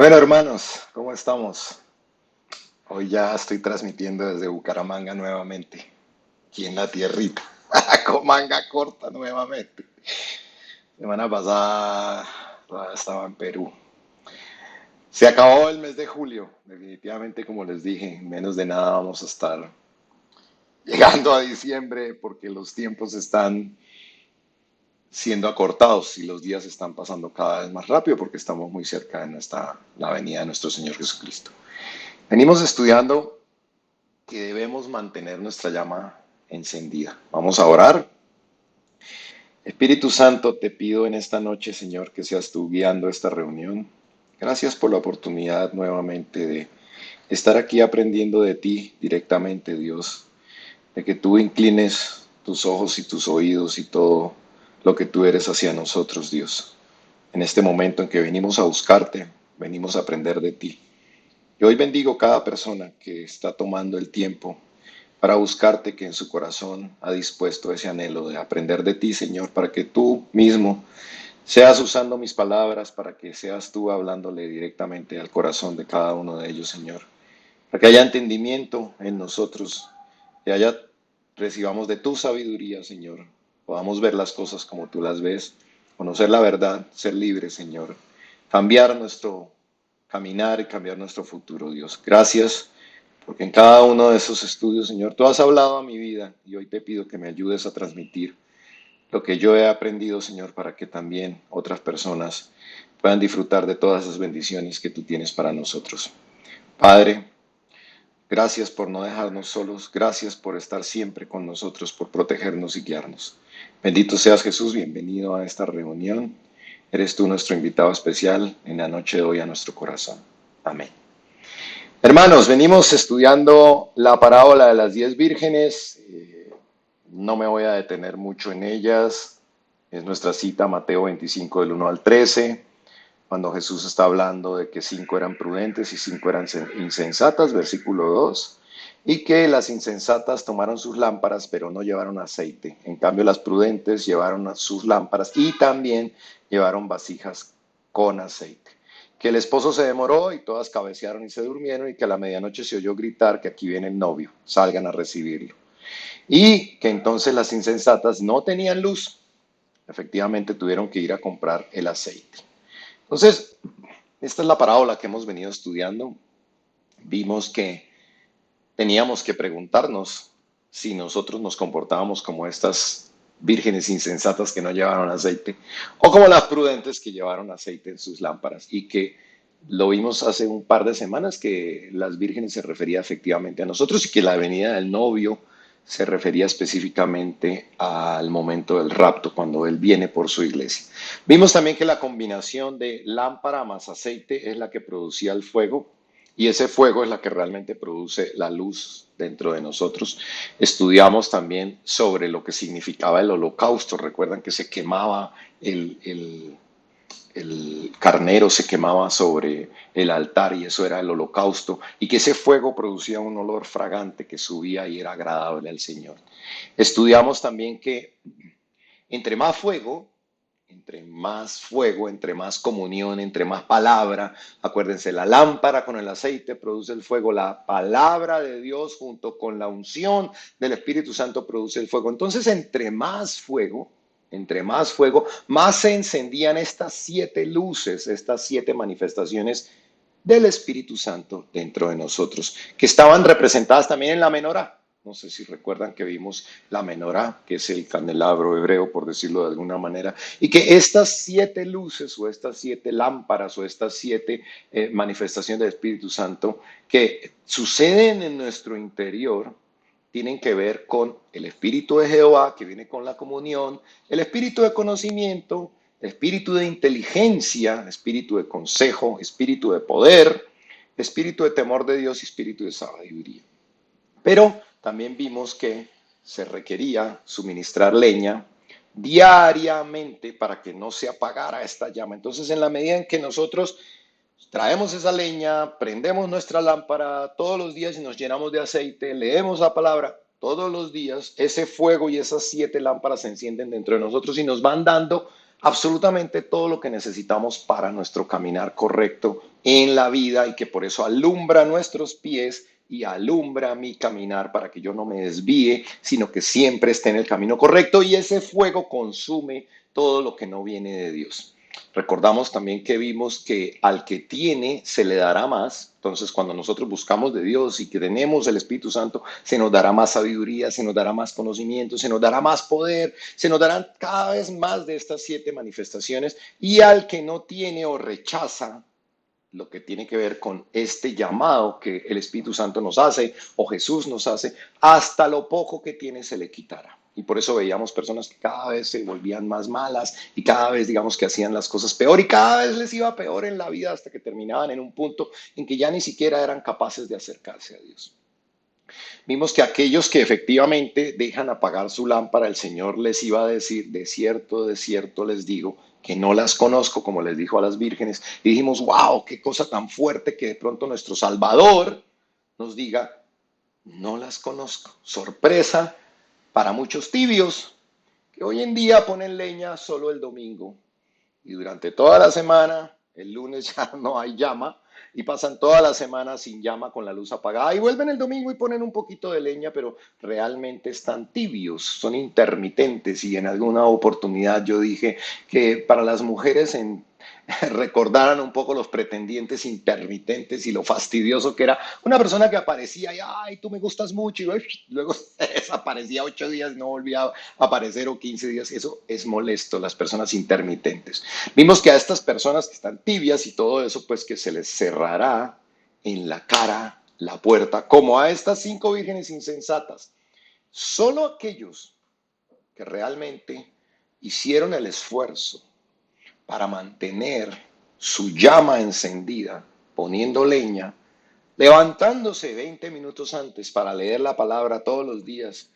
Bueno, hermanos, ¿cómo estamos? Hoy ya estoy transmitiendo desde Bucaramanga nuevamente, aquí en la tierrita, con manga corta nuevamente. Semana pasada estaba en Perú. Se acabó el mes de julio, definitivamente, como les dije, en menos de nada vamos a estar llegando a diciembre porque los tiempos están siendo acortados y los días están pasando cada vez más rápido porque estamos muy cerca de la venida de nuestro Señor Jesucristo. Venimos estudiando que debemos mantener nuestra llama encendida. Vamos a orar. Espíritu Santo, te pido en esta noche, Señor, que seas tú guiando esta reunión. Gracias por la oportunidad nuevamente de estar aquí aprendiendo de ti directamente, Dios, de que tú inclines tus ojos y tus oídos y todo lo que tú eres hacia nosotros, Dios. En este momento en que venimos a buscarte, venimos a aprender de ti. Y hoy bendigo cada persona que está tomando el tiempo para buscarte, que en su corazón ha dispuesto ese anhelo de aprender de ti, Señor, para que tú mismo seas usando mis palabras, para que seas tú hablándole directamente al corazón de cada uno de ellos, Señor. Para que haya entendimiento en nosotros, que haya, recibamos de tu sabiduría, Señor. Podamos ver las cosas como tú las ves, conocer la verdad, ser libres, Señor. Cambiar nuestro caminar y cambiar nuestro futuro, Dios. Gracias, porque en cada uno de esos estudios, Señor, tú has hablado a mi vida y hoy te pido que me ayudes a transmitir lo que yo he aprendido, Señor, para que también otras personas puedan disfrutar de todas esas bendiciones que tú tienes para nosotros. Padre, gracias por no dejarnos solos, gracias por estar siempre con nosotros, por protegernos y guiarnos. Bendito seas, Jesús, bienvenido a esta reunión. Eres tú nuestro invitado especial en la noche de hoy a nuestro corazón. Amén. Hermanos, venimos estudiando la parábola de las 10 vírgenes. No me voy a detener mucho en ellas. Es nuestra cita, Mateo 25, del 1 al 13, cuando Jesús está hablando de que 5 eran prudentes y 5 eran insensatas, versículo 2, y que las insensatas tomaron sus lámparas, pero no llevaron aceite. En cambio, las prudentes llevaron sus lámparas y también llevaron vasijas con aceite. Que el esposo se demoró y todas cabecearon y se durmieron, y que a la medianoche se oyó gritar que aquí viene el novio, salgan a recibirlo. Y que entonces las insensatas no tenían luz, efectivamente tuvieron que ir a comprar el aceite. Entonces, esta es la parábola que hemos venido estudiando. Vimos que teníamos que preguntarnos si nosotros nos comportábamos como estas vírgenes insensatas que no llevaron aceite, o como las prudentes que llevaron aceite en sus lámparas, y que lo vimos hace un par de semanas, que las vírgenes se refería efectivamente a nosotros y que la venida del novio se refería específicamente al momento del rapto, cuando Él viene por su iglesia. Vimos también que la combinación de lámpara más aceite es la que producía el fuego, y ese fuego es la que realmente produce la luz dentro de nosotros. Estudiamos también sobre lo que significaba el holocausto. Recuerdan que se quemaba el carnero, se quemaba sobre el altar, y eso era el holocausto, y que ese fuego producía un olor fragante que subía y era agradable al Señor. Estudiamos también que entre más fuego, entre más comunión, entre más palabra. Acuérdense, la lámpara con el aceite produce el fuego, la palabra de Dios junto con la unción del Espíritu Santo produce el fuego. Entonces, entre más fuego, más se encendían estas 7 luces, estas 7 manifestaciones del Espíritu Santo dentro de nosotros, que estaban representadas también en la menorá. No sé si recuerdan que vimos la menorá, que es el candelabro hebreo, por decirlo de alguna manera, y que estas 7 luces o estas 7 lámparas o estas 7 manifestaciones del Espíritu Santo que suceden en nuestro interior tienen que ver con el Espíritu de Jehová, que viene con la comunión, el Espíritu de conocimiento, espíritu de inteligencia, espíritu de consejo, espíritu de poder, espíritu de temor de Dios y espíritu de sabiduría. Pero también vimos que se requería suministrar leña diariamente para que no se apagara esta llama. Entonces, en la medida en que nosotros traemos esa leña, prendemos nuestra lámpara todos los días y nos llenamos de aceite, leemos la palabra todos los días, ese fuego y esas 7 lámparas se encienden dentro de nosotros y nos van dando absolutamente todo lo que necesitamos para nuestro caminar correcto en la vida, y que por eso alumbra nuestros pies y alumbra mi caminar, para que yo no me desvíe, sino que siempre esté en el camino correcto, y ese fuego consume todo lo que no viene de Dios. Recordamos también que vimos que al que tiene se le dará más. Entonces, cuando nosotros buscamos de Dios y que tenemos el Espíritu Santo, se nos dará más sabiduría, se nos dará más conocimiento, se nos dará más poder, se nos darán cada vez más de estas 7 manifestaciones. Y al que no tiene o rechaza lo que tiene que ver con este llamado que el Espíritu Santo nos hace o Jesús nos hace, hasta lo poco que tiene se le quitara. Y por eso veíamos personas que cada vez se volvían más malas y cada vez, digamos, que hacían las cosas peor y cada vez les iba peor en la vida hasta que terminaban en un punto en que ya ni siquiera eran capaces de acercarse a Dios. Vimos que aquellos que efectivamente dejan apagar su lámpara, el Señor les iba a decir, de cierto les digo, que no las conozco, como les dijo a las vírgenes. Y dijimos, wow, qué cosa tan fuerte que de pronto nuestro Salvador nos diga, no las conozco. Sorpresa para muchos tibios que hoy en día ponen leña solo el domingo y durante toda la semana, el lunes ya no hay llama y pasan toda la semana sin llama con la luz apagada y vuelven el domingo y ponen un poquito de leña, pero realmente están tibios, son intermitentes y en alguna oportunidad yo dije que para las mujeres recordaran un poco los pretendientes intermitentes y lo fastidioso que era una persona que aparecía y, ay, tú me gustas mucho, y luego desaparecía 8 días, no volvía a aparecer o 15 días. Eso es molesto, las personas intermitentes. Vimos que a estas personas que están tibias y todo eso, pues que se les cerrará en la cara la puerta, como a estas 5 vírgenes insensatas. Solo aquellos que realmente hicieron el esfuerzo para mantener su llama encendida, poniendo leña, levantándose 20 minutos antes para leer la palabra todos los días,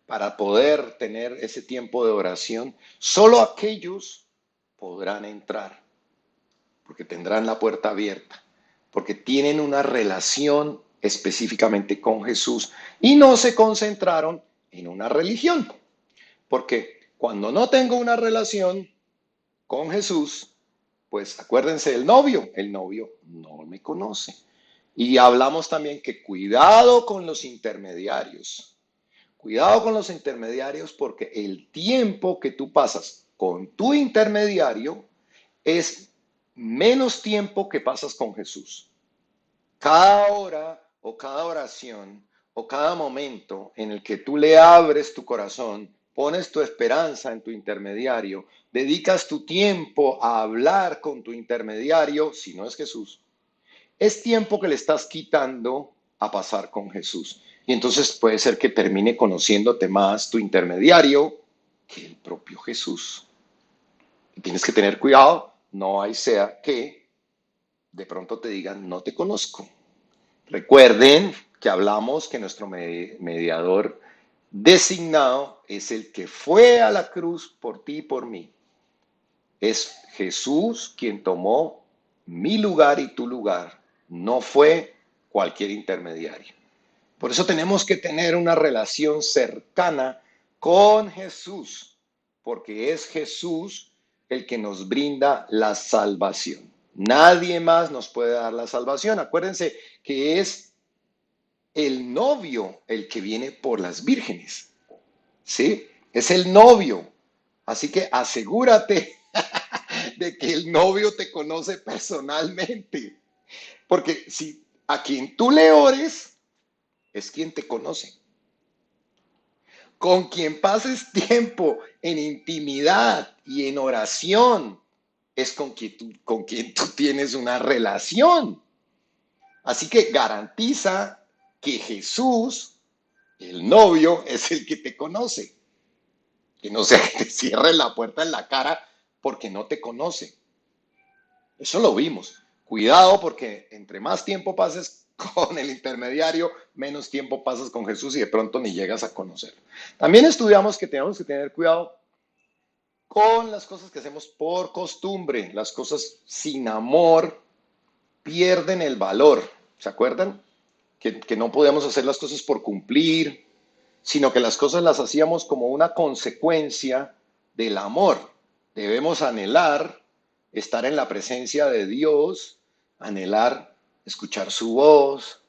para poder tener ese tiempo de oración, solo aquellos podrán entrar, porque tendrán la puerta abierta, porque tienen una relación específicamente con Jesús y no se concentraron en una religión, porque cuando no tengo una relación con Jesús, pues acuérdense del novio, el novio no me conoce. Y hablamos también que cuidado con los intermediarios, cuidado con los intermediarios porque el tiempo que tú pasas con tu intermediario es menos tiempo que pasas con Jesús. Cada hora o cada oración o cada momento en el que tú le abres tu corazón, pones tu esperanza en tu intermediario, dedicas tu tiempo a hablar con tu intermediario, si no es Jesús, es tiempo que le estás quitando a pasar con Jesús. Y entonces puede ser que termine conociéndote más tu intermediario que el propio Jesús. Y tienes que tener cuidado, no hay sea que de pronto te digan, no te conozco. Recuerden que hablamos que nuestro mediador designado es el que fue a la cruz por ti y por mí. Es Jesús quien tomó mi lugar y tu lugar. No fue cualquier intermediario. Por eso tenemos que tener una relación cercana con Jesús, porque es Jesús el que nos brinda la salvación. Nadie más nos puede dar la salvación. Acuérdense que es el novio el que viene por las vírgenes, ¿sí? Es el novio. Así que asegúrate de que el novio te conoce personalmente. Porque si a quien tú le ores es quien te conoce. Con quien pases tiempo en intimidad y en oración es con quien tú tienes una relación. Así que garantiza que Jesús, el novio, es el que te conoce. Que no sea que te cierre la puerta en la cara porque no te conoce. Eso lo vimos. Cuidado porque entre más tiempo pases con el intermediario, menos tiempo pasas con Jesús y de pronto ni llegas a conocerlo. También estudiamos que tenemos que tener cuidado con las cosas que hacemos por costumbre. Las cosas sin amor pierden el valor. ¿Se acuerdan? Que no podíamos hacer las cosas por cumplir, sino que las cosas las hacíamos como una consecuencia del amor. Debemos anhelar estar en la presencia de Dios, anhelar escuchar su voz.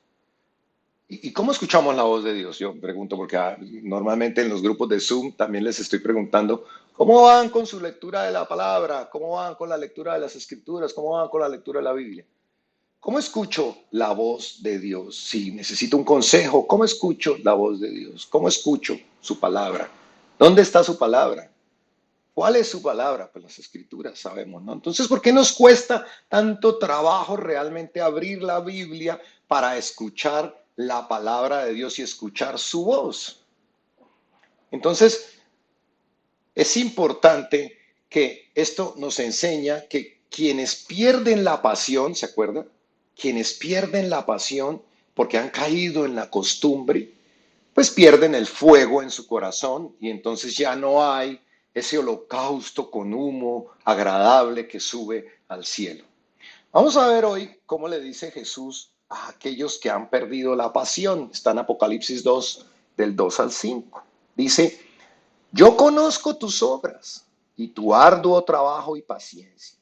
¿Y cómo escuchamos la voz de Dios? Yo pregunto porque normalmente en los grupos de Zoom también les estoy preguntando, ¿cómo van con su lectura de la palabra? ¿Cómo van con la lectura de las escrituras? ¿Cómo van con la lectura de la Biblia? ¿Cómo escucho la voz de Dios? Si necesito un consejo, ¿cómo escucho la voz de Dios? ¿Cómo escucho su palabra? ¿Dónde está su palabra? ¿Cuál es su palabra? Pues las escrituras, sabemos, ¿no? Entonces, ¿por qué nos cuesta tanto trabajo realmente abrir la Biblia para escuchar la palabra de Dios y escuchar su voz? Entonces, es importante que esto nos enseña que quienes pierden la pasión, ¿se acuerdan? Quienes pierden la pasión porque han caído en la costumbre, pues pierden el fuego en su corazón y entonces ya no hay ese holocausto con humo agradable que sube al cielo. Vamos a ver hoy cómo le dice Jesús a aquellos que han perdido la pasión. Está en Apocalipsis 2, del 2 al 5. Dice, yo conozco tus obras y tu arduo trabajo y paciencia,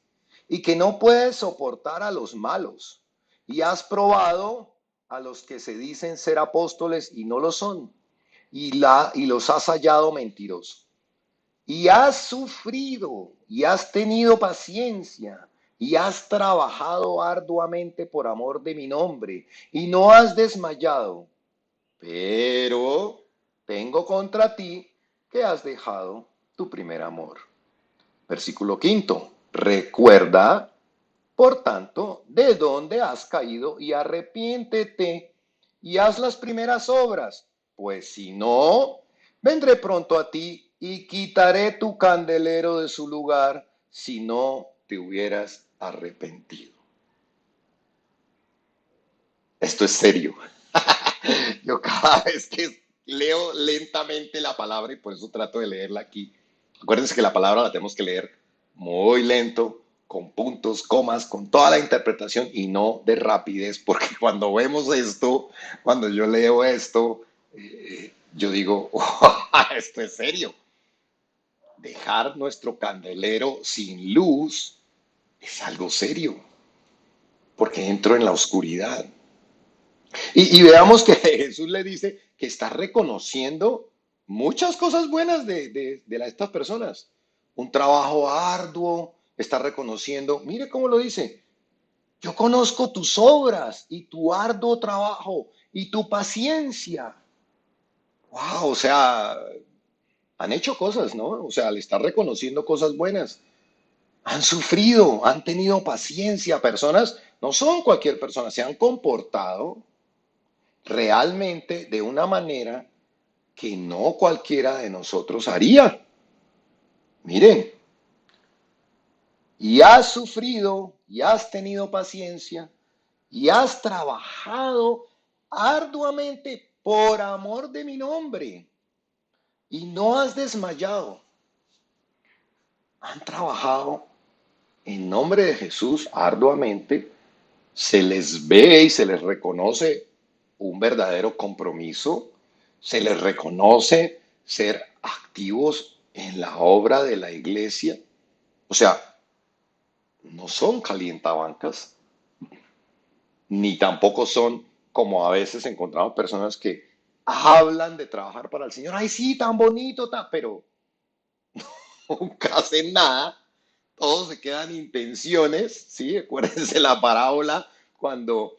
y que no puedes soportar a los malos, y has probado a los que se dicen ser apóstoles y no lo son, y los has hallado mentirosos. Y has sufrido y has tenido paciencia y has trabajado arduamente por amor de mi nombre y no has desmayado. Pero tengo contra ti que has dejado tu primer amor. Versículo quinto. Recuerda, por tanto, de dónde has caído y arrepiéntete y haz las primeras obras, pues si no, vendré pronto a ti y quitaré tu candelero de su lugar si no te hubieras arrepentido. Esto es serio. Yo cada vez que leo lentamente la palabra, y por eso trato de leerla aquí, acuérdense que la palabra la tenemos que leer muy lento, con puntos, comas, con toda la interpretación y no de rapidez, porque cuando vemos esto, cuando yo leo esto, yo digo, oh, esto es serio. Dejar nuestro candelero sin luz es algo serio, porque entro en la oscuridad. Y veamos que Jesús le dice que está reconociendo muchas cosas buenas de estas personas. Un trabajo arduo, está reconociendo, mire cómo lo dice, yo conozco tus obras y tu arduo trabajo y tu paciencia. Wow, o sea, han hecho cosas, ¿no? O sea, le está reconociendo cosas buenas. Han sufrido, han tenido paciencia. Personas, no son cualquier persona, se han comportado realmente de una manera que no cualquiera de nosotros haría. Miren, y has sufrido, y has tenido paciencia, y has trabajado arduamente por amor de mi nombre, y no has desmayado. Han trabajado en nombre de Jesús arduamente, se les ve y se les reconoce un verdadero compromiso, se les reconoce ser activos en la obra de la iglesia. O sea, no son calientabancas, ni tampoco son como a veces encontramos personas que hablan de trabajar para el Señor. Ay, sí, tan bonito, pero nunca hacen nada. Todos se quedan intenciones, ¿sí? Acuérdense la parábola cuando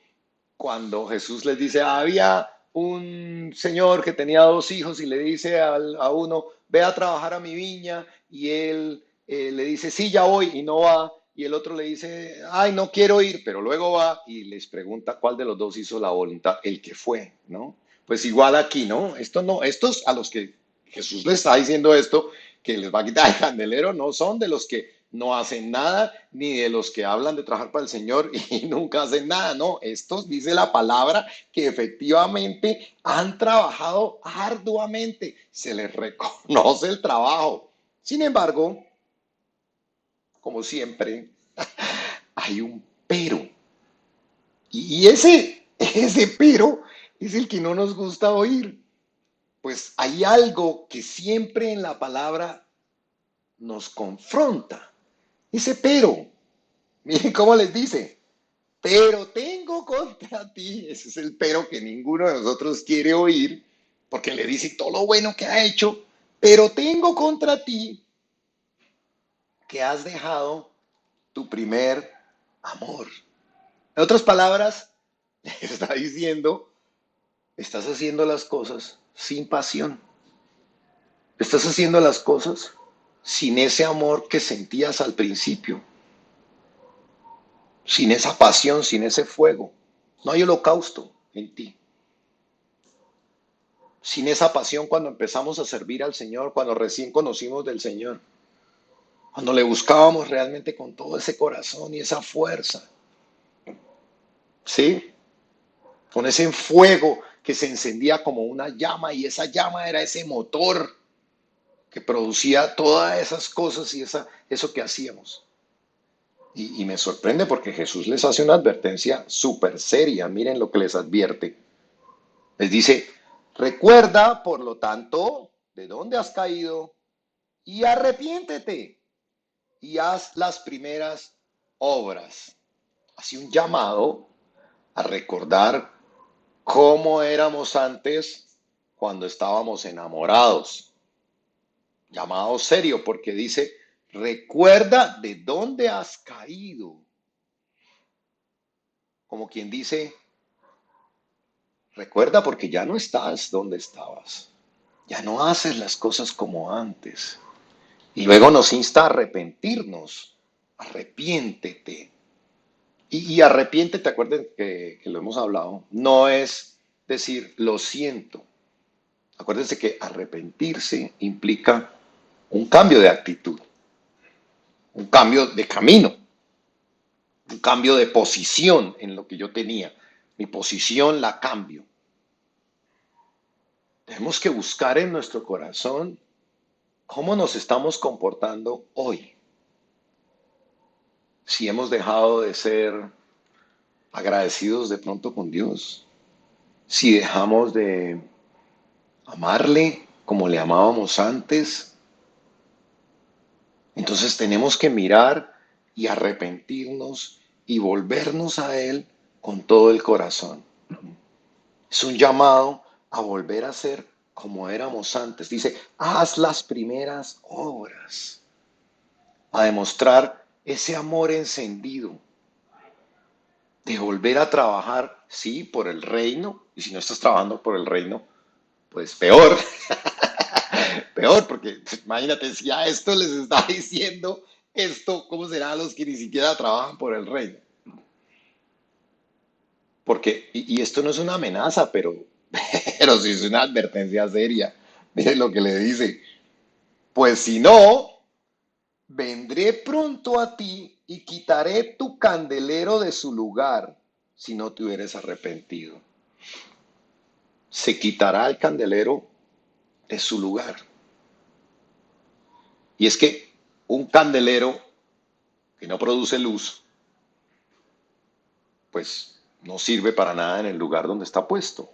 Jesús les dice, había un señor que tenía dos hijos y le dice a uno, ve a trabajar a mi viña, y él le dice, sí, ya voy, y no va, y el otro le dice, ay, no quiero ir, pero luego va y les pregunta cuál de los dos hizo la voluntad, el que fue, ¿no? Pues igual aquí, ¿no? Esto no, estos a los que Jesús les está diciendo esto, que les va a quitar el candelero, no son de los que no hacen nada, ni de los que hablan de trabajar para el Señor y nunca hacen nada, no, estos dice la palabra que efectivamente han trabajado arduamente, se les reconoce el trabajo. Sin embargo, como siempre, hay un pero. Y ese pero es el que no nos gusta oír. Pues hay algo que siempre en la palabra nos confronta. Ese pero. Miren cómo les dice. Pero tengo contra ti, ese es el pero que ninguno de nosotros quiere oír, porque le dice todo lo bueno que ha hecho, pero tengo contra ti que has dejado tu primer amor. En otras palabras, le está diciendo, estás haciendo las cosas sin pasión, estás haciendo las cosas sin ese amor que sentías al principio, sin esa pasión, sin ese fuego. No hay holocausto en ti. Sin esa pasión cuando empezamos a servir al Señor, cuando recién conocimos del Señor, cuando le buscábamos realmente con todo ese corazón y esa fuerza, ¿sí? Con ese fuego que se encendía como una llama y esa llama era ese motor que producía todas esas cosas y eso que hacíamos. Y me sorprende porque Jesús les hace una advertencia súper seria. Miren lo que les advierte. Les dice, recuerda, por lo tanto, de dónde has caído y arrepiéntete y haz las primeras obras. Así un llamado a recordar cómo éramos antes cuando estábamos enamorados. Llamado serio porque dice, recuerda de dónde has caído. Como quien dice, recuerda porque ya no estás donde estabas. Ya no haces las cosas como antes. Y luego nos insta a arrepentirnos. Arrepiéntete. Y arrepiéntete, acuérdense que lo hemos hablado, no es decir lo siento. Acuérdense que arrepentirse implica un cambio de actitud, un cambio de camino, un cambio de posición en lo que yo tenía. Mi posición la cambio. Tenemos que buscar en nuestro corazón cómo nos estamos comportando hoy. Si hemos dejado de ser agradecidos de pronto con Dios, si dejamos de amarle como le amábamos antes, entonces tenemos que mirar y arrepentirnos y volvernos a Él con todo el corazón. Es un llamado a volver a ser como éramos antes. Dice, haz las primeras obras, a demostrar ese amor encendido, de volver a trabajar, sí, por el reino, y si no estás trabajando por el reino, pues peor, peor, porque pues, imagínate, si a esto les está diciendo esto, ¿cómo será a los que ni siquiera trabajan por el reino? Porque, y esto no es una amenaza, pero sí es una advertencia seria. Miren lo que le dice. Pues si no, vendré pronto a ti y quitaré tu candelero de su lugar si no te hubieres arrepentido. Se quitará el candelero de su lugar. Y es que un candelero que no produce luz, pues no sirve para nada en el lugar donde está puesto.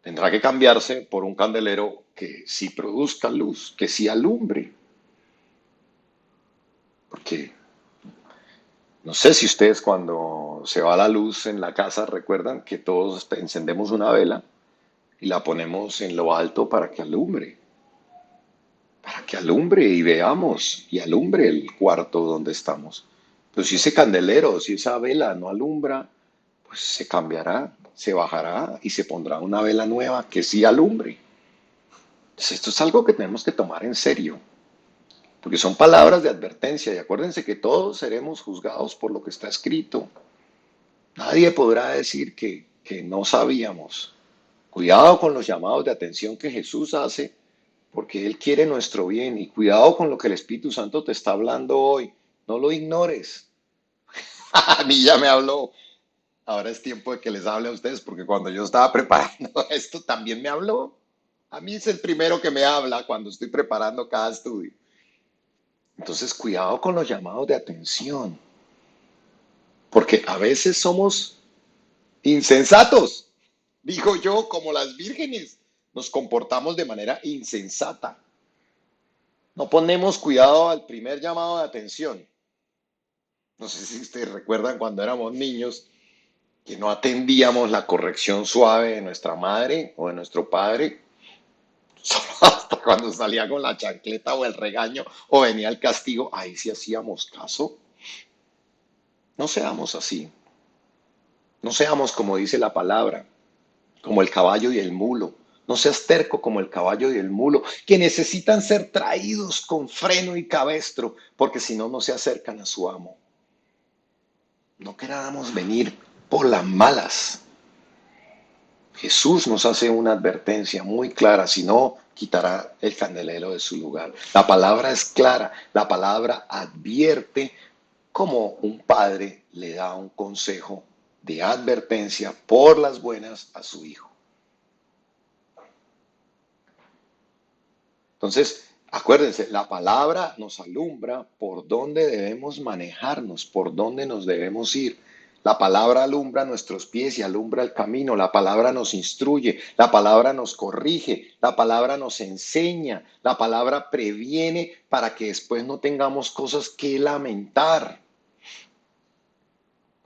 Tendrá que cambiarse por un candelero que sí produzca luz, que sí alumbre. Porque no sé si ustedes cuando se va la luz en la casa recuerdan que todos encendemos una vela y la ponemos en lo alto para que alumbre y veamos y alumbre el cuarto donde estamos. Pero si ese candelero, si esa vela no alumbra, pues se cambiará, se bajará y se pondrá una vela nueva que sí alumbre. Entonces, esto es algo que tenemos que tomar en serio, porque son palabras de advertencia y acuérdense que todos seremos juzgados por lo que está escrito. Nadie podrá decir que no sabíamos. Cuidado con los llamados de atención que Jesús hace, porque Él quiere nuestro bien. Y cuidado con lo que el Espíritu Santo te está hablando hoy. No lo ignores. A mí ya me habló. Ahora es tiempo de que les hable a ustedes, porque cuando yo estaba preparando esto también me habló. A mí es el primero que me habla cuando estoy preparando cada estudio. Entonces, cuidado con los llamados de atención, porque a veces somos insensatos. Digo yo, como las vírgenes, nos comportamos de manera insensata. No ponemos cuidado al primer llamado de atención. No sé si ustedes recuerdan cuando éramos niños que no atendíamos la corrección suave de nuestra madre o de nuestro padre, solo hasta cuando salía con la chancleta o el regaño o venía el castigo, ahí sí hacíamos caso. No seamos así. No seamos como dice la palabra, como el caballo y el mulo. No seas terco como el caballo y el mulo, que necesitan ser traídos con freno y cabestro, porque si no, no se acercan a su amo. No queramos venir por las malas. Jesús nos hace una advertencia muy clara, si no, quitará el candelero de su lugar. La palabra es clara, la palabra advierte como un padre le da un consejo de advertencia por las buenas a su hijo. Entonces, acuérdense, la palabra nos alumbra por dónde debemos manejarnos, por dónde nos debemos ir. La palabra alumbra nuestros pies y alumbra el camino. La palabra nos instruye, la palabra nos corrige, la palabra nos enseña, la palabra previene para que después no tengamos cosas que lamentar.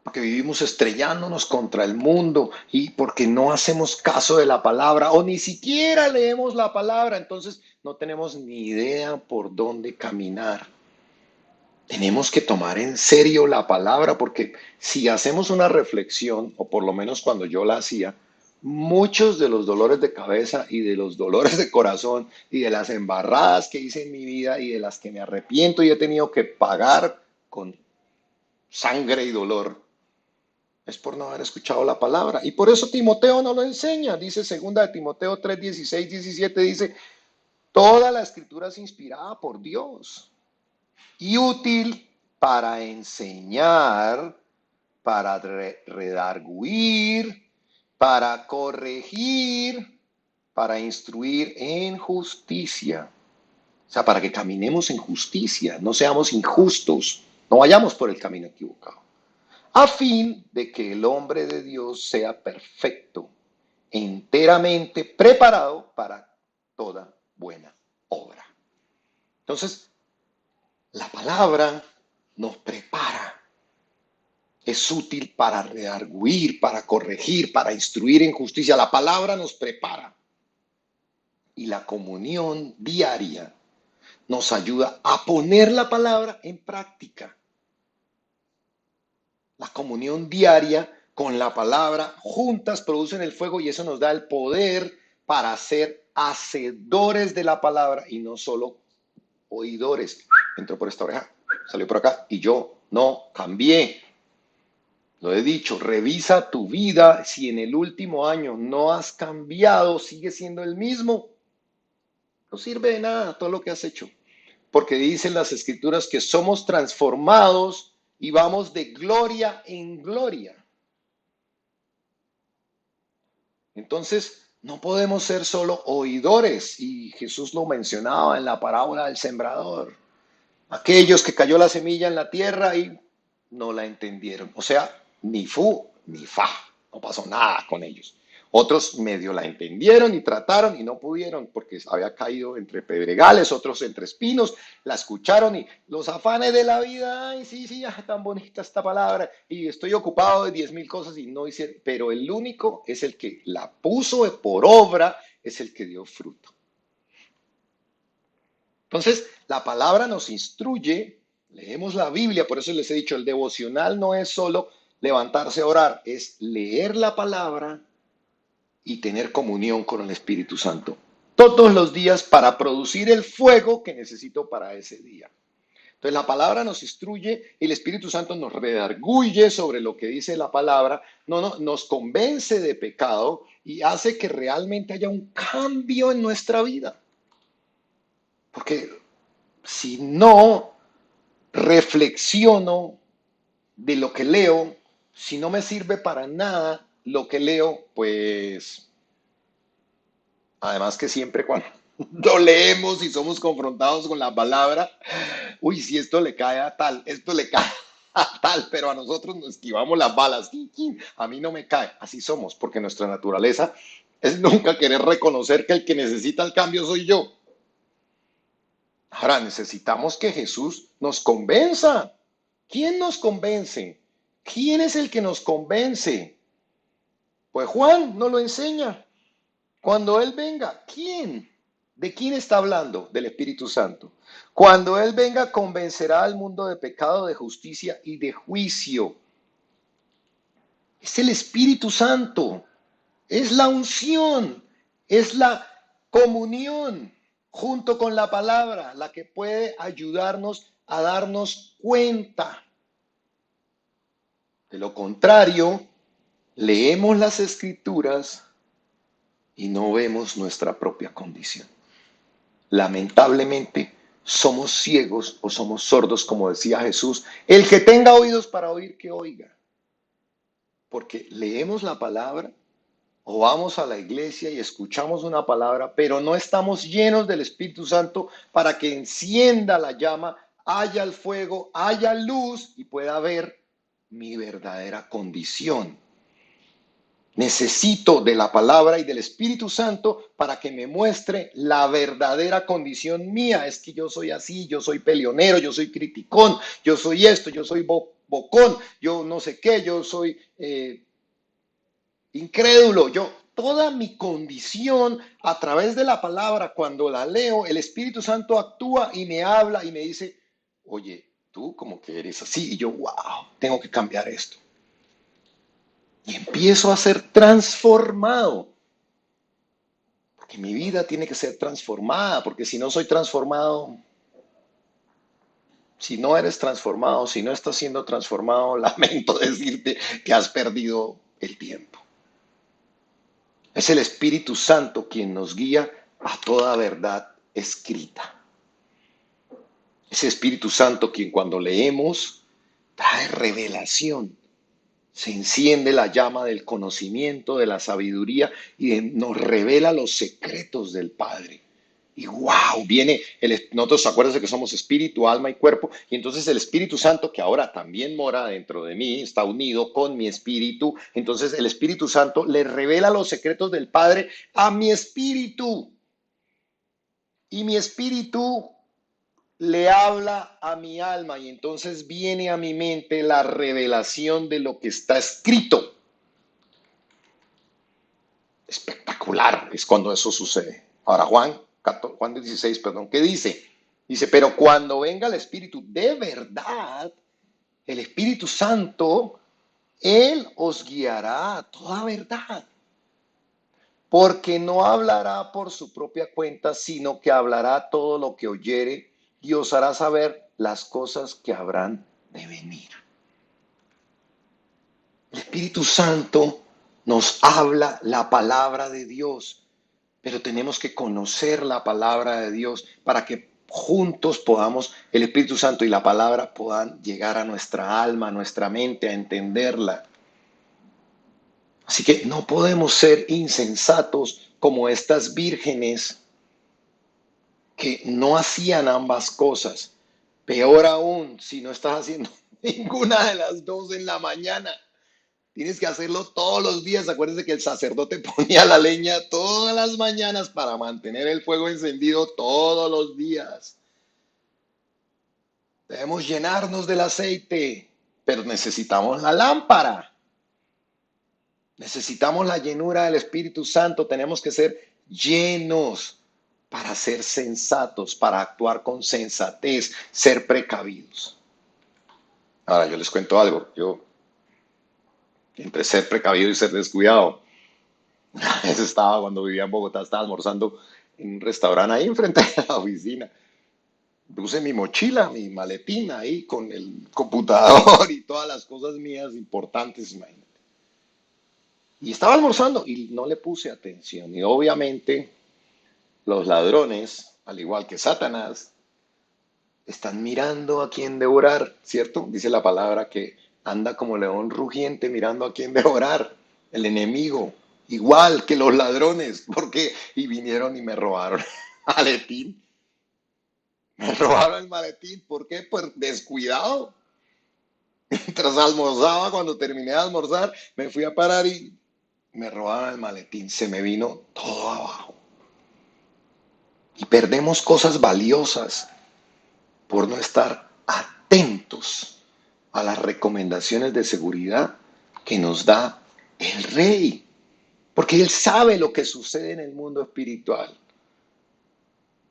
Porque vivimos estrellándonos contra el mundo y porque no hacemos caso de la palabra o ni siquiera leemos la palabra, entonces no tenemos ni idea por dónde caminar. Tenemos que tomar en serio la palabra porque si hacemos una reflexión, o por lo menos cuando yo la hacía, muchos de los dolores de cabeza y de los dolores de corazón y de las embarradas que hice en mi vida y de las que me arrepiento y he tenido que pagar con sangre y dolor, es por no haber escuchado la palabra. Y por eso Timoteo no lo enseña. Dice segunda de Timoteo 3, 16, 17, dice, toda la escritura es inspirada por Dios y útil para enseñar, para redarguir, para corregir, para instruir en justicia. O sea, para que caminemos en justicia, no seamos injustos, no vayamos por el camino equivocado, a fin de que el hombre de Dios sea perfecto, enteramente preparado para toda buena obra. Entonces, la palabra nos prepara. Es útil para redarguir, para corregir, para instruir en justicia. La palabra nos prepara. Y la comunión diaria nos ayuda a poner la palabra en práctica. La comunión diaria con la palabra juntas producen el fuego y eso nos da el poder para ser hacedores de la palabra y no solo oidores. Entró por esta oreja, salió por acá y yo no cambié. Lo he dicho, revisa tu vida. Si en el último año no has cambiado, sigue siendo el mismo. No sirve de nada todo lo que has hecho. Porque dicen las escrituras que somos transformados y vamos de gloria en gloria. Entonces, no podemos ser solo oidores, y Jesús lo mencionaba en la parábola del sembrador. Aquellos que cayó la semilla en la tierra y no la entendieron. O sea, ni fu ni fa, no pasó nada con ellos. Otros medio la entendieron y trataron y no pudieron porque había caído entre pedregales, otros entre espinos, la escucharon y los afanes de la vida, ay, sí, sí, tan bonita esta palabra y estoy ocupado de 10,000 cosas y no hice, pero el único es el que la puso por obra, es el que dio fruto. Entonces, la palabra nos instruye, leemos la Biblia, por eso les he dicho, el devocional no es solo levantarse a orar, es leer la palabra y tener comunión con el Espíritu Santo todos los días para producir el fuego que necesito para ese día. Entonces la palabra nos instruye y el Espíritu Santo nos redarguye sobre lo que dice la palabra, nos convence de pecado y hace que realmente haya un cambio en nuestra vida. Porque si no reflexiono de lo que leo, si no me sirve para nada lo que leo, pues además que siempre cuando lo leemos y somos confrontados con la palabra, uy, si esto le cae a tal, esto le cae a tal, pero a nosotros nos esquivamos las balas. A mí no me cae, así somos, porque nuestra naturaleza es nunca querer reconocer que el que necesita el cambio soy yo. Ahora necesitamos que Jesús nos convenza. ¿Quién nos convence? ¿Quién es el que nos convence? Pues Juan nos lo enseña. Cuando Él venga, ¿quién? ¿De quién está hablando? Del Espíritu Santo. Cuando Él venga, convencerá al mundo de pecado, de justicia y de juicio. Es el Espíritu Santo. Es la unción. Es la comunión junto con la palabra la que puede ayudarnos a darnos cuenta. De lo contrario, leemos las escrituras y no vemos nuestra propia condición. Lamentablemente, somos ciegos o somos sordos, como decía Jesús. El que tenga oídos para oír, que oiga. Porque leemos la palabra o vamos a la iglesia y escuchamos una palabra, pero no estamos llenos del Espíritu Santo para que encienda la llama, haya el fuego, haya luz y pueda ver mi verdadera condición. Necesito de la palabra y del Espíritu Santo para que me muestre la verdadera condición mía. Es que yo soy así, yo soy peleonero, yo soy criticón, yo soy esto, yo soy bocón, yo no sé qué, yo soy incrédulo. Toda mi condición a través de la palabra, cuando la leo, el Espíritu Santo actúa y me habla y me dice, oye, tú como que eres así. Y yo, wow, tengo que cambiar esto. Y empiezo a ser transformado. Porque mi vida tiene que ser transformada. Porque si no soy transformado, si no eres transformado, si no estás siendo transformado, lamento decirte que has perdido el tiempo. Es el Espíritu Santo quien nos guía a toda verdad escrita. Es el Espíritu Santo quien cuando leemos trae revelación. Se enciende la llama del conocimiento, de la sabiduría y nos revela los secretos del Padre. Y wow, nosotros acuérdense que somos espíritu, alma y cuerpo, y entonces el Espíritu Santo, que ahora también mora dentro de mí, está unido con mi espíritu, entonces el Espíritu Santo le revela los secretos del Padre a mi espíritu. Y mi espíritu le habla a mi alma y entonces viene a mi mente la revelación de lo que está escrito. Espectacular es cuando eso sucede. Ahora Juan 16, ¿qué dice? Dice, pero cuando venga el Espíritu de verdad, el Espíritu Santo, Él os guiará a toda verdad. Porque no hablará por su propia cuenta, sino que hablará todo lo que oyere y os hará saber las cosas que habrán de venir. El Espíritu Santo nos habla la palabra de Dios, pero tenemos que conocer la palabra de Dios para que juntos podamos, el Espíritu Santo y la palabra puedan llegar a nuestra alma, a nuestra mente, a entenderla. Así que no podemos ser insensatos como estas vírgenes que no hacían ambas cosas. Peor aún, si no estás haciendo ninguna de las dos en la mañana. Tienes que hacerlo todos los días. Acuérdense que el sacerdote ponía la leña todas las mañanas para mantener el fuego encendido todos los días. Debemos llenarnos del aceite, pero necesitamos la lámpara. Necesitamos la llenura del Espíritu Santo. Tenemos que ser llenos para ser sensatos, para actuar con sensatez, ser precavidos. Ahora, yo les cuento algo. Yo, entre ser precavido y ser descuidado, eso estaba cuando vivía en Bogotá, estaba almorzando en un restaurante ahí enfrente de la oficina. Puse mi mochila, mi maletín ahí con el computador y todas las cosas mías importantes, imagínate. Y estaba almorzando y no le puse atención. Y obviamente los ladrones, al igual que Satanás, están mirando a quién devorar, ¿cierto? Dice la palabra que anda como león rugiente mirando a quién devorar, el enemigo, igual que los ladrones, porque y vinieron y me robaron el maletín. Me robaron el maletín, ¿por qué? Pues descuidado. Mientras almorzaba, cuando terminé de almorzar, me fui a parar y me robaron el maletín, se me vino todo abajo. Y perdemos cosas valiosas por no estar atentos a las recomendaciones de seguridad que nos da el Rey, porque Él sabe lo que sucede en el mundo espiritual.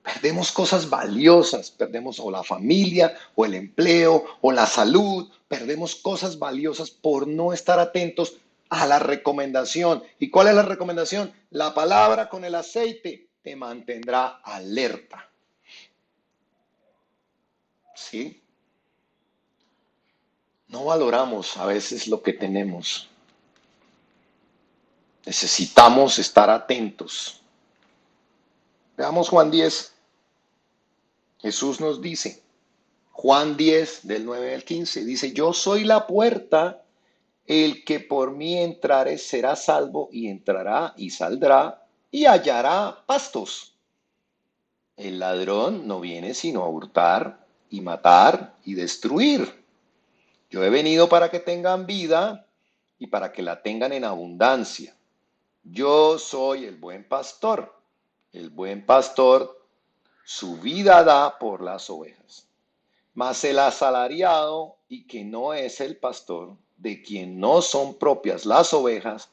Perdemos cosas valiosas, perdemos o la familia, o el empleo, o la salud, perdemos cosas valiosas por no estar atentos a la recomendación. ¿Y cuál es la recomendación? La palabra con el aceite te mantendrá alerta. ¿Sí? No valoramos a veces lo que tenemos. Necesitamos estar atentos. Veamos Juan 10. Jesús nos dice, Juan 10, del 9 al 15, dice, yo soy la puerta, el que por mí entrare será salvo y entrará y saldrá y hallará pastos. El ladrón no viene sino a hurtar y matar y destruir. Yo he venido para que tengan vida y para que la tengan en abundancia. Yo soy el buen pastor. El buen pastor su vida da por las ovejas. Mas el asalariado y que no es el pastor, de quien no son propias las ovejas,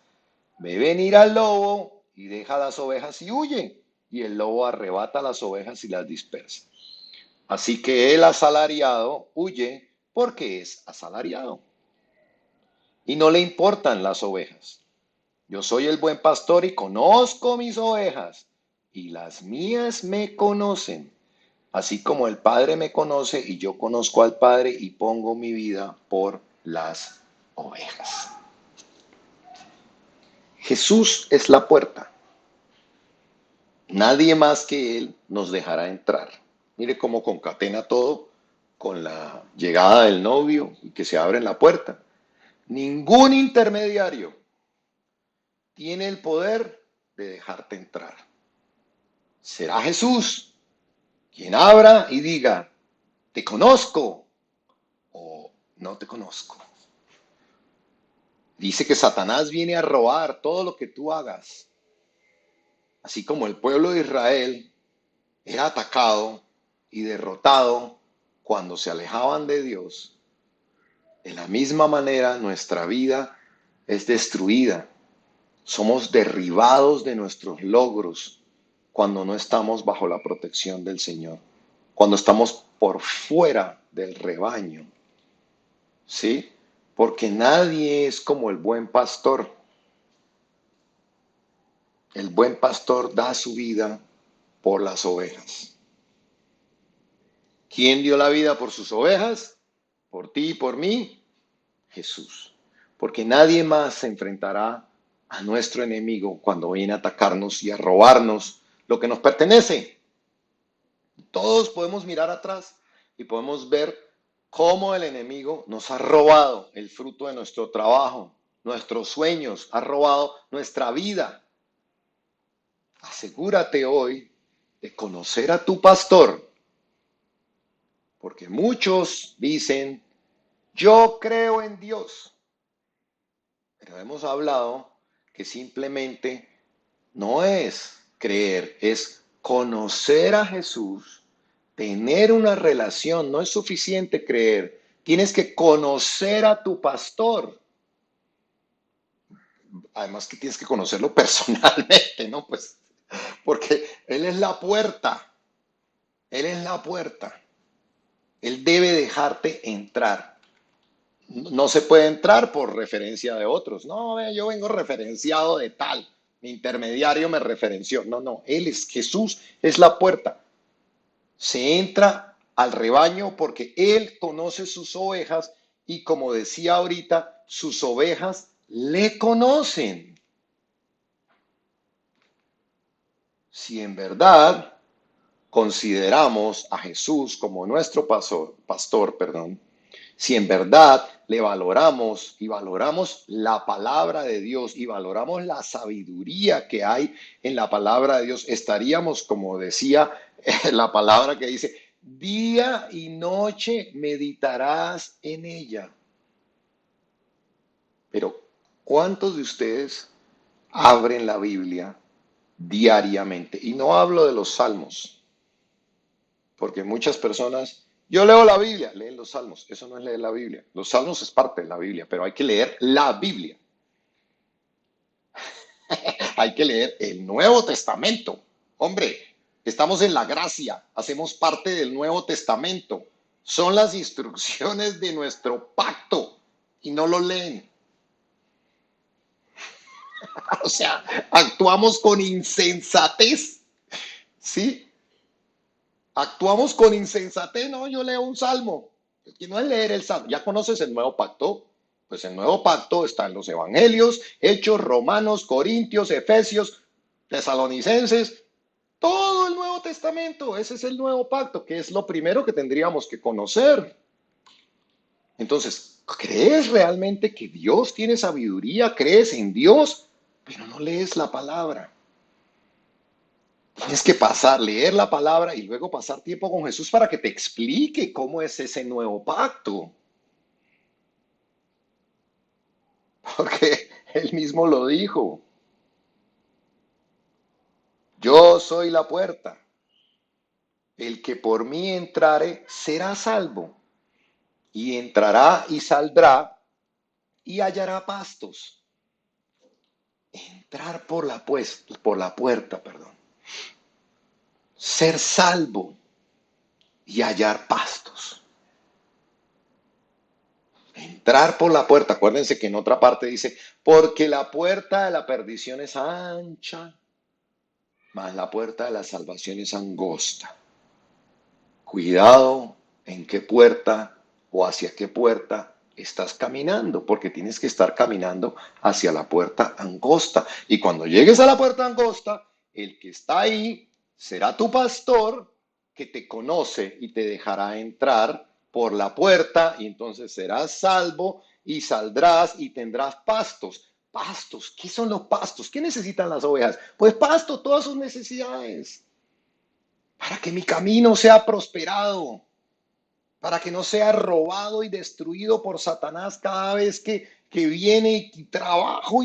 ve venir al lobo y deja las ovejas y huye, y el lobo arrebata las ovejas y las dispersa. Así que el asalariado huye porque es asalariado y no le importan las ovejas. Yo soy el buen pastor y conozco mis ovejas, y las mías me conocen, así como el Padre me conoce y yo conozco al Padre y pongo mi vida por las ovejas. Jesús es la puerta. Nadie más que Él nos dejará entrar. Mire cómo concatena todo con la llegada del novio y que se abre la puerta. Ningún intermediario tiene el poder de dejarte entrar. Será Jesús quien abra y diga, te conozco o no te conozco. Dice que Satanás viene a robar todo lo que tú hagas. Así como el pueblo de Israel era atacado y derrotado cuando se alejaban de Dios, de la misma manera nuestra vida es destruida. Somos derribados de nuestros logros cuando no estamos bajo la protección del Señor, cuando estamos por fuera del rebaño. ¿Sí? Porque nadie es como el buen pastor. El buen pastor da su vida por las ovejas. ¿Quién dio la vida por sus ovejas? Por ti y por mí, Jesús. Porque nadie más se enfrentará a nuestro enemigo cuando viene a atacarnos y a robarnos lo que nos pertenece. Todos podemos mirar atrás y podemos ver cómo el enemigo nos ha robado el fruto de nuestro trabajo, nuestros sueños, ha robado nuestra vida. Asegúrate hoy de conocer a tu pastor, porque muchos dicen, yo creo en Dios, pero hemos hablado que simplemente no es creer, es conocer a Jesús, tener una relación. No es suficiente creer, tienes que conocer a tu pastor. Además que tienes que conocerlo personalmente, ¿no? Pues porque Él es la puerta, Él es la puerta. Él debe dejarte entrar. No se puede entrar por referencia de otros. No, yo vengo referenciado de tal. Mi intermediario me referenció. No, no, Él es Jesús, es la puerta. Se entra al rebaño porque Él conoce sus ovejas y como decía ahorita, sus ovejas le conocen. Si en verdad consideramos a Jesús como nuestro pastor, si en verdad le valoramos y valoramos la palabra de Dios y valoramos la sabiduría que hay en la palabra de Dios, estaríamos, como decía la palabra que dice, día y noche meditarás en ella. Pero, ¿cuántos de ustedes abren la Biblia diariamente? Y no hablo de los salmos, porque muchas personas, yo leo la Biblia, leen los salmos. Eso no es leer la Biblia. Los salmos es parte de la Biblia, pero hay que leer la Biblia. Hay que leer el Nuevo Testamento. Hombre, estamos en la gracia, hacemos parte del Nuevo Testamento. Son las instrucciones de nuestro pacto y no lo leen. O sea, actuamos con insensatez, ¿sí? Actuamos con insensatez, no, yo leo un salmo. Que no es leer el salmo. ¿Ya conoces el nuevo pacto? Pues el nuevo pacto está en los evangelios, Hechos, Romanos, Corintios, Efesios, Tesalonicenses, todo el Nuevo Testamento. Ese es el nuevo pacto, que es lo primero que tendríamos que conocer. Entonces, ¿crees realmente que Dios tiene sabiduría? ¿Crees en Dios? Pero no lees la palabra. Tienes que pasar, leer la palabra y luego pasar tiempo con Jesús para que te explique cómo es ese nuevo pacto. Porque él mismo lo dijo. Yo soy la puerta. El que por mí entrare será salvo. Y entrará y saldrá y hallará pastos. Entrar por la puerta, perdón. Ser salvo y hallar pastos. Entrar por la puerta. Acuérdense que en otra parte dice, porque la puerta de la perdición es ancha, mas la puerta de la salvación es angosta. Cuidado en qué puerta o hacia qué puerta estás caminando, porque tienes que estar caminando hacia la puerta angosta. Y cuando llegues a la puerta angosta, el que está ahí será tu pastor que te conoce y te dejará entrar por la puerta y entonces serás salvo y saldrás y tendrás pastos. Pastos, ¿qué son los pastos? ¿Qué necesitan las ovejas? Pues pasto, todas sus necesidades, para que mi camino sea prosperado, para que no sea robado y destruido por Satanás cada vez que viene y trabajo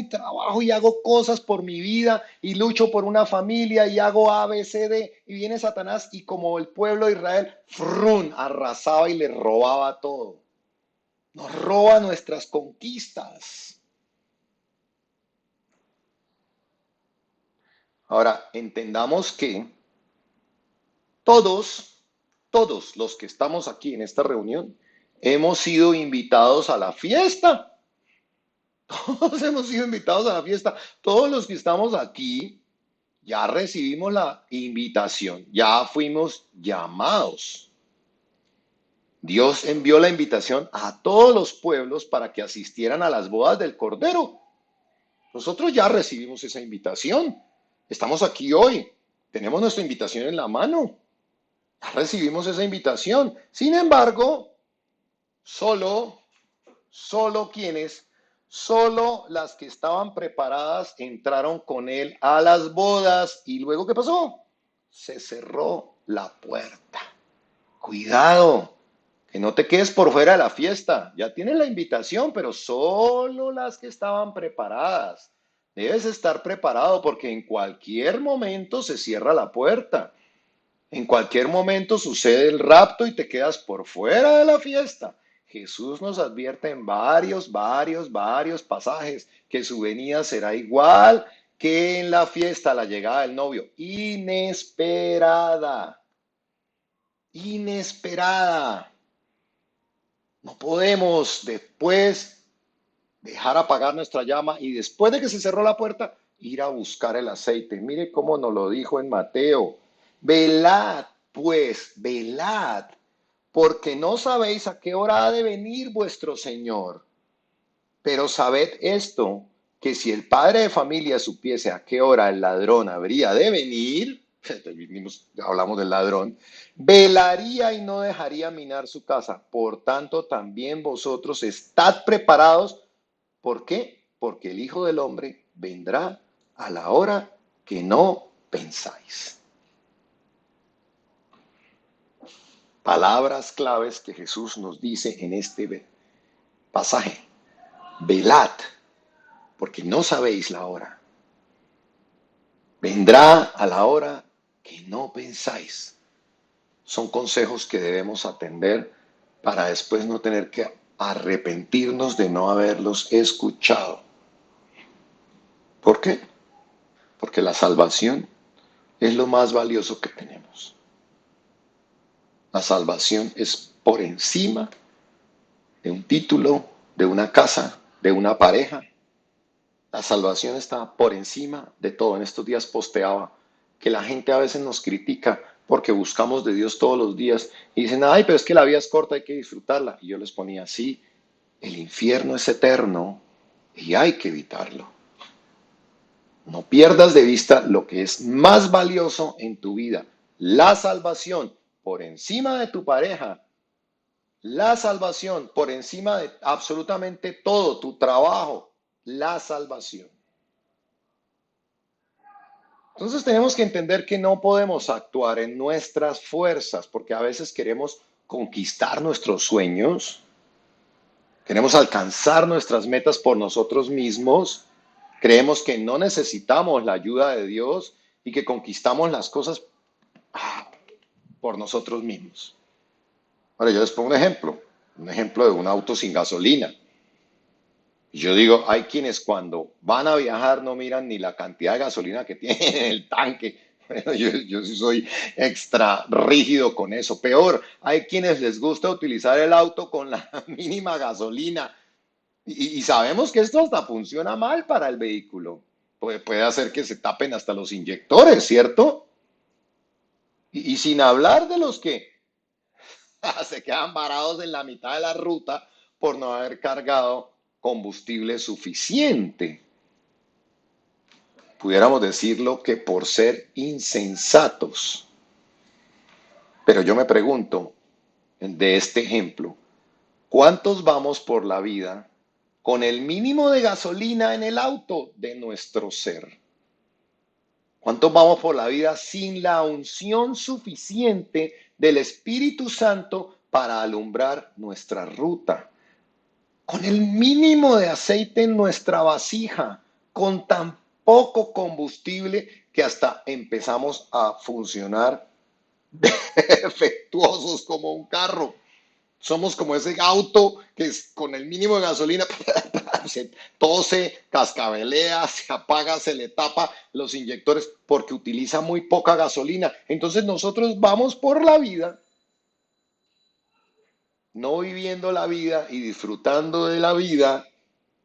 y hago cosas por mi vida y lucho por una familia y hago A, B, C, D y viene Satanás y como el pueblo de Israel, frun, arrasaba y le robaba todo. Nos roba nuestras conquistas. Ahora, entendamos que todos, todos los que estamos aquí en esta reunión, hemos sido invitados a la fiesta. Todos hemos sido invitados a la fiesta. Todos los que estamos aquí ya recibimos la invitación, ya fuimos llamados. Dios envió la invitación a todos los pueblos para que asistieran a las bodas del Cordero. Nosotros ya recibimos esa invitación. Estamos aquí hoy. Tenemos nuestra invitación en la mano. Ya recibimos esa invitación. Sin embargo, solo quienes, solo las que estaban preparadas entraron con él a las bodas. ¿Y luego qué pasó? Se cerró la puerta. Cuidado, que no te quedes por fuera de la fiesta. Ya tienes la invitación, pero solo las que estaban preparadas. Debes estar preparado porque en cualquier momento se cierra la puerta. En cualquier momento sucede el rapto y te quedas por fuera de la fiesta. Jesús nos advierte en varios pasajes que su venida será igual que en la fiesta, la llegada del novio. Inesperada. Inesperada. No podemos después dejar apagar nuestra llama y después de que se cerró la puerta, ir a buscar el aceite. Mire cómo nos lo dijo en Mateo. Velad, pues, velad, porque no sabéis a qué hora ha de venir vuestro Señor. Pero sabed esto, que si el padre de familia supiese a qué hora el ladrón habría de venir, hablamos del ladrón, velaría y no dejaría minar su casa. Por tanto, también vosotros estad preparados. ¿Por qué? Porque el Hijo del Hombre vendrá a la hora que no pensáis. Palabras claves que Jesús nos dice en este pasaje. Velad, porque no sabéis la hora. Vendrá a la hora que no pensáis. Son consejos que debemos atender para después no tener que arrepentirnos de no haberlos escuchado. ¿Por qué? Porque la salvación es lo más valioso que tenemos. La salvación es por encima de un título, de una casa, de una pareja. La salvación está por encima de todo. En estos días posteaba que la gente a veces nos critica porque buscamos de Dios todos los días y dicen, ay, pero es que la vida es corta, hay que disfrutarla. Y yo les ponía, sí, el infierno es eterno y hay que evitarlo. No pierdas de vista lo que es más valioso en tu vida, la salvación por encima de tu pareja, la salvación por encima de absolutamente todo, tu trabajo, la salvación. Entonces tenemos que entender que no podemos actuar en nuestras fuerzas, porque a veces queremos conquistar nuestros sueños, queremos alcanzar nuestras metas por nosotros mismos, creemos que no necesitamos la ayuda de Dios y que conquistamos las cosas por nosotros mismos. Ahora yo les pongo un ejemplo de un auto sin gasolina. Yo digo, hay quienes cuando van a viajar no miran ni la cantidad de gasolina que tiene en el tanque. Bueno, yo sí soy extra rígido con eso. Peor, hay quienes les gusta utilizar el auto con la mínima gasolina. Y sabemos que esto hasta funciona mal para el vehículo. Puede hacer que se tapen hasta los inyectores, ¿cierto? Y sin hablar de los que se quedan varados en la mitad de la ruta por no haber cargado combustible suficiente. Pudiéramos decirlo que por ser insensatos. Pero yo me pregunto, de este ejemplo, ¿cuántos vamos por la vida con el mínimo de gasolina en el auto de nuestro ser? ¿Cuántos vamos por la vida sin la unción suficiente del Espíritu Santo para alumbrar nuestra ruta? Con el mínimo de aceite en nuestra vasija, con tan poco combustible que hasta empezamos a funcionar defectuosos como un carro. Somos como ese auto que es con el mínimo de gasolina, todo se cascabelea, se apaga, se le tapa los inyectores porque utiliza muy poca gasolina. Entonces nosotros vamos por la vida, no viviendo la vida y disfrutando de la vida,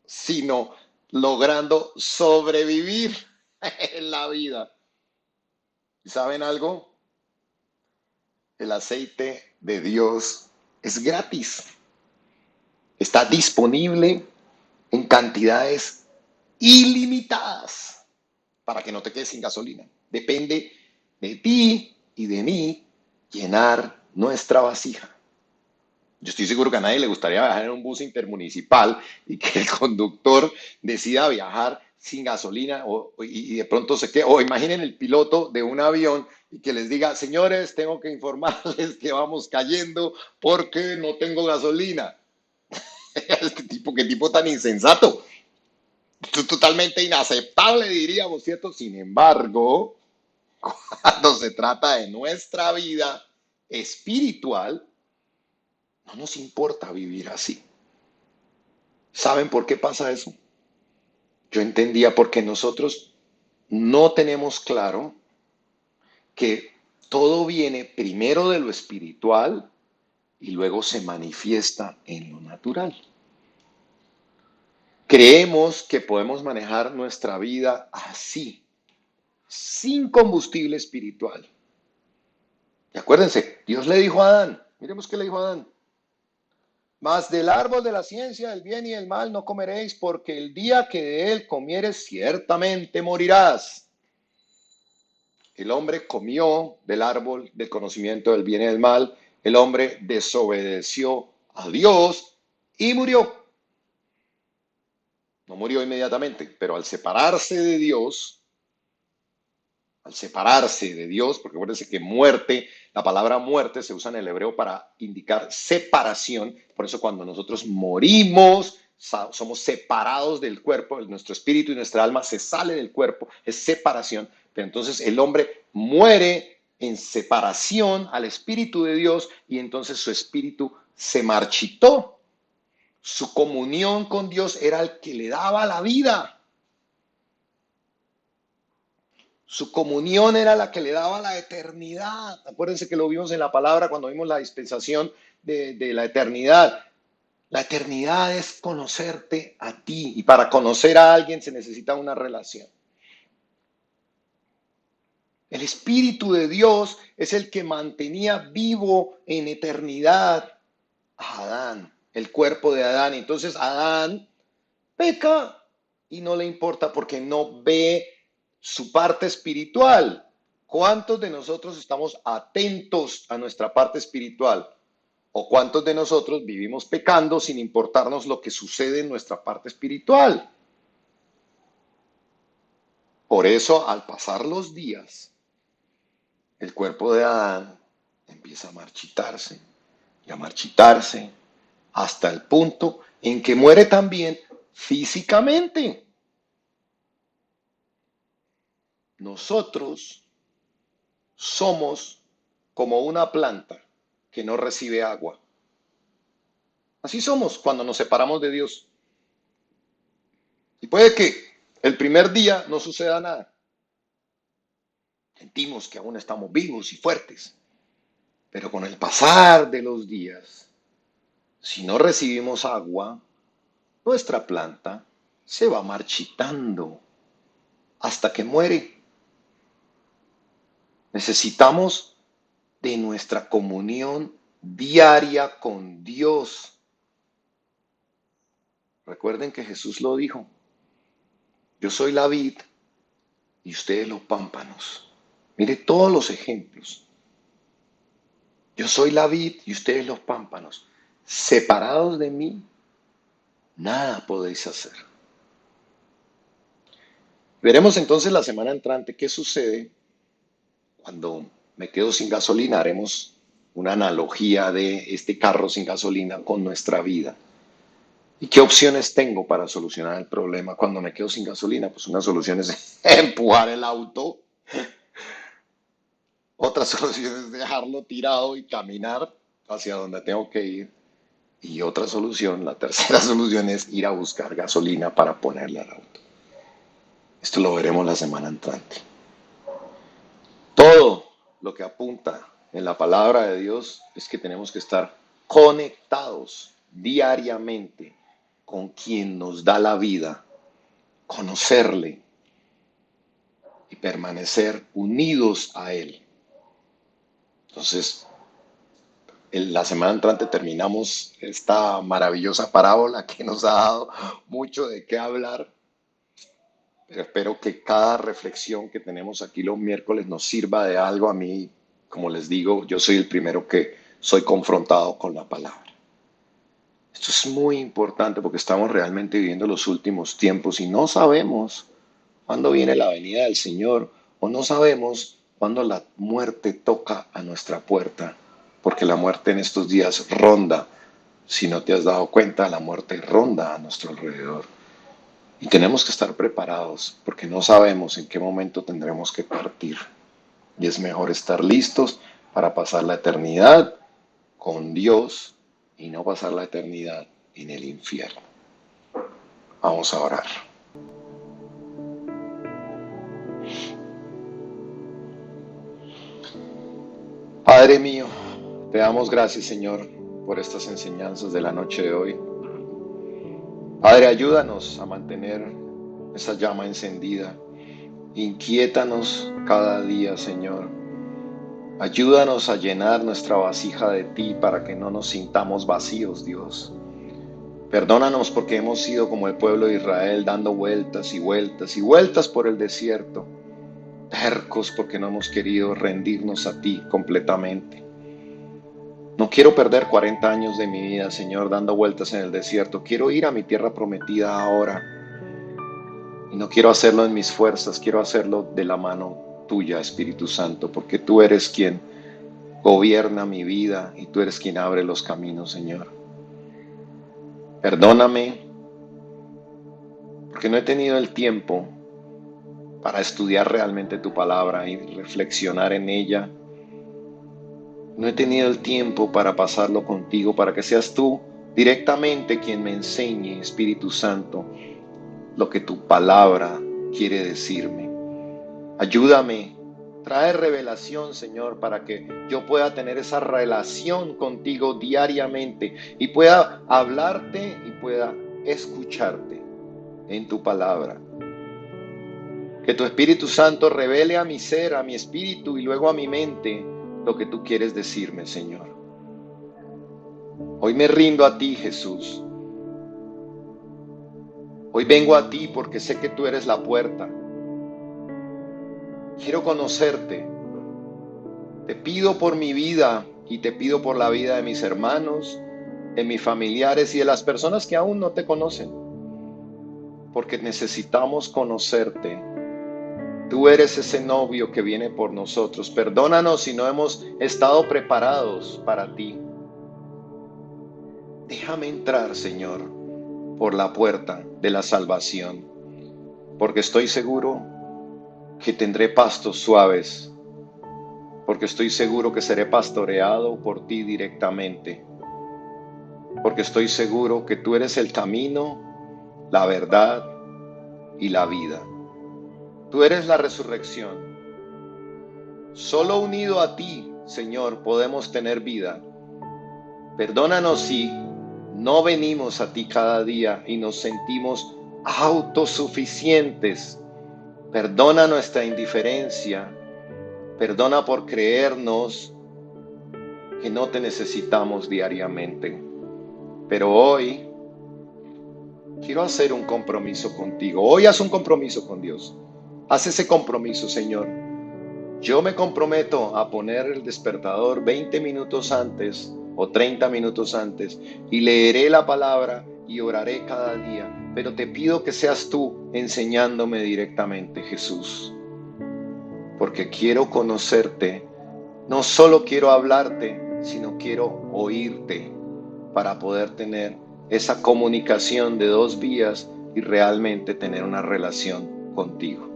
sino logrando sobrevivir en la vida. ¿Y saben algo? El aceite de Dios es gratis. Está disponible en cantidades ilimitadas para que no te quedes sin gasolina. Depende de ti y de mí llenar nuestra vasija. Yo estoy seguro que a nadie le gustaría viajar en un bus intermunicipal y que el conductor decida viajar sin gasolina y de pronto se quede, o imaginen el piloto de un avión y que les diga, señores, tengo que informarles que vamos cayendo porque no tengo gasolina. Qué tipo tan insensato. Totalmente inaceptable, diríamos, ¿cierto? Sin embargo, cuando se trata de nuestra vida espiritual, no nos importa vivir así. ¿Saben por qué pasa eso? Yo entendía porque nosotros no tenemos claro que todo viene primero de lo espiritual y luego se manifiesta en lo natural. Creemos que podemos manejar nuestra vida así, sin combustible espiritual. Y acuérdense, Dios le dijo a Adán, miremos qué le dijo a Adán, mas del árbol de la ciencia del bien y del mal no comeréis, porque el día que de él comieres ciertamente morirás. El hombre comió del árbol del conocimiento del bien y del mal, el hombre desobedeció a Dios y murió. No murió inmediatamente, pero al separarse de Dios, porque acuérdense que muerte, la palabra muerte se usa en el hebreo para indicar separación, por eso cuando nosotros morimos, somos separados del cuerpo, nuestro espíritu y nuestra alma se sale del cuerpo, es separación, pero entonces el hombre muere en separación al espíritu de Dios y entonces su espíritu se marchitó. Su comunión con Dios era el que le daba la vida. Su comunión era la que le daba la eternidad. Acuérdense que lo vimos en la palabra cuando vimos la dispensación de la eternidad. La eternidad es conocerte a ti y para conocer a alguien se necesita una relación. El Espíritu de Dios es el que mantenía vivo en eternidad a Adán, el cuerpo de Adán. Entonces Adán peca y no le importa porque no ve su parte espiritual. ¿Cuántos de nosotros estamos atentos a nuestra parte espiritual? ¿O cuántos de nosotros vivimos pecando sin importarnos lo que sucede en nuestra parte espiritual? Por eso, al pasar los días, el cuerpo de Adán empieza a marchitarse y a marchitarse hasta el punto en que muere también físicamente. Nosotros somos como una planta que no recibe agua. Así somos cuando nos separamos de Dios. Y puede que el primer día no suceda nada. Sentimos que aún estamos vivos y fuertes. Pero con el pasar de los días, si no recibimos agua, nuestra planta se va marchitando hasta que muere. Necesitamos de nuestra comunión diaria con Dios. Recuerden que Jesús lo dijo. Yo soy la vid y ustedes los pámpanos. Mire todos los ejemplos. Yo soy la vid y ustedes los pámpanos. Separados de mí, nada podéis hacer. Veremos entonces la semana entrante qué sucede cuando me quedo sin gasolina. Haremos una analogía de este carro sin gasolina con nuestra vida. ¿Y qué opciones tengo para solucionar el problema cuando me quedo sin gasolina? Pues una solución es empujar el auto. Otra solución es dejarlo tirado y caminar hacia donde tengo que ir. Y otra solución, la tercera solución es ir a buscar gasolina para ponerle al auto. Esto lo veremos la semana entrante. Todo lo que apunta en la palabra de Dios es que tenemos que estar conectados diariamente con quien nos da la vida, conocerle y permanecer unidos a Él. Entonces, la semana entrante terminamos esta maravillosa parábola que nos ha dado mucho de qué hablar. Pero espero que cada reflexión que tenemos aquí los miércoles nos sirva de algo. A mí, como les digo, yo soy el primero que soy confrontado con la palabra. Esto es muy importante porque estamos realmente viviendo los últimos tiempos y no sabemos cuándo viene la venida del Señor o no sabemos cuándo la muerte toca a nuestra puerta, porque la muerte en estos días ronda. Si no te has dado cuenta, la muerte ronda a nuestro alrededor. Y tenemos que estar preparados porque no sabemos en qué momento tendremos que partir. Y es mejor estar listos para pasar la eternidad con Dios y no pasar la eternidad en el infierno. Vamos a orar. Padre mío, te damos gracias, Señor, por estas enseñanzas de la noche de hoy. Padre, ayúdanos a mantener esa llama encendida. Inquiétanos cada día, Señor. Ayúdanos a llenar nuestra vasija de ti para que no nos sintamos vacíos, Dios. Perdónanos porque hemos sido como el pueblo de Israel, dando vueltas y vueltas y vueltas por el desierto. Tercos porque no hemos querido rendirnos a ti completamente. No quiero perder 40 años de mi vida, Señor, dando vueltas en el desierto. Quiero ir a mi tierra prometida ahora. Y no quiero hacerlo en mis fuerzas, quiero hacerlo de la mano tuya, Espíritu Santo, porque tú eres quien gobierna mi vida y tú eres quien abre los caminos, Señor. Perdóname, porque no he tenido el tiempo para estudiar realmente tu palabra y reflexionar en ella. No he tenido el tiempo para pasarlo contigo, para que seas tú directamente quien me enseñe, Espíritu Santo, lo que tu palabra quiere decirme. Ayúdame Trae revelación, Señor, para que yo pueda tener esa relación contigo diariamente y pueda hablarte y pueda escucharte en tu palabra. Que tu Espíritu Santo revele a mi ser, a mi espíritu y luego a mi mente lo que tú quieres decirme, Señor. Hoy me rindo a ti, Jesús. Hoy vengo a ti porque sé que tú eres la puerta. Quiero conocerte. Te pido por mi vida y te pido por la vida de mis hermanos, de mis familiares y de las personas que aún no te conocen. Porque necesitamos conocerte. Tú eres ese novio que viene por nosotros. Perdónanos si no hemos estado preparados para ti. Déjame entrar, Señor, por la puerta de la salvación, porque estoy seguro que tendré pastos suaves, porque estoy seguro que seré pastoreado por ti directamente, porque estoy seguro que tú eres el camino, la verdad y la vida. Tú eres la resurrección. Solo unido a ti, Señor, podemos tener vida. Perdónanos si no venimos a ti cada día y nos sentimos autosuficientes. Perdona nuestra indiferencia. Perdona por creernos que no te necesitamos diariamente. Pero hoy quiero hacer un compromiso contigo. Hoy haz un compromiso con Dios. Haz ese compromiso, Señor. Yo me comprometo a poner el despertador 20 minutos antes o 30 minutos antes y leeré la palabra y oraré cada día. Pero te pido que seas tú enseñándome directamente, Jesús. Porque quiero conocerte. No solo quiero hablarte, sino quiero oírte para poder tener esa comunicación de dos vías y realmente tener una relación contigo.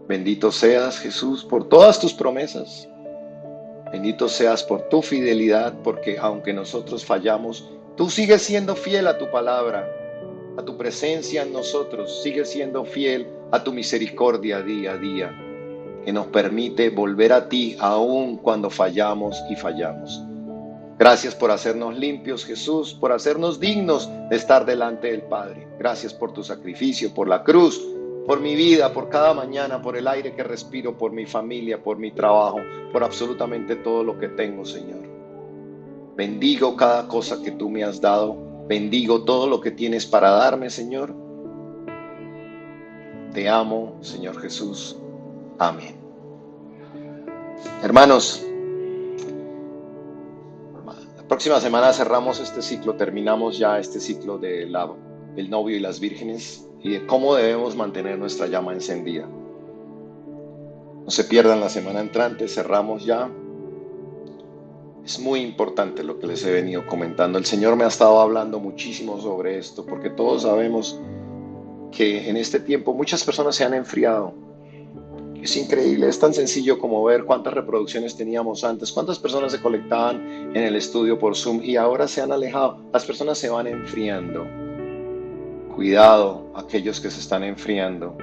Bendito seas, Jesús, por todas tus promesas. Bendito seas por tu fidelidad, porque aunque nosotros fallamos, tú sigues siendo fiel a tu palabra, a tu presencia en nosotros. Sigues siendo fiel a tu misericordia día a día, que nos permite volver a ti aun cuando fallamos y fallamos. Gracias por hacernos limpios, Jesús, por hacernos dignos de estar delante del Padre. Gracias por tu sacrificio, por la cruz, por mi vida, por cada mañana, por el aire que respiro, por mi familia, por mi trabajo, por absolutamente todo lo que tengo, Señor. Bendigo cada cosa que tú me has dado. Bendigo todo lo que tienes para darme, Señor. Te amo, Señor Jesús. Amén. Hermanos, la próxima semana cerramos este ciclo, terminamos ya este ciclo del novio y las vírgenes y de cómo debemos mantener nuestra llama encendida. No se pierdan la semana entrante, cerramos ya. Es muy importante lo que les he venido comentando. El Señor me ha estado hablando muchísimo sobre esto, porque todos sabemos que en este tiempo muchas personas se han enfriado. Es increíble, es tan sencillo como ver cuántas reproducciones teníamos antes, cuántas personas se conectaban en el estudio por Zoom y ahora se han alejado. Las personas se van enfriando. Cuidado, aquellos que se están enfriando,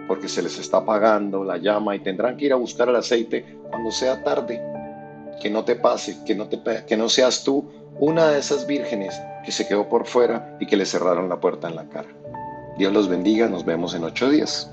porque se les está apagando la llama y tendrán que ir a buscar el aceite cuando sea tarde. Que no te pase, que no seas tú una de esas vírgenes que se quedó por fuera y que le cerraron la puerta en la cara. Dios los bendiga, nos vemos en 8 días.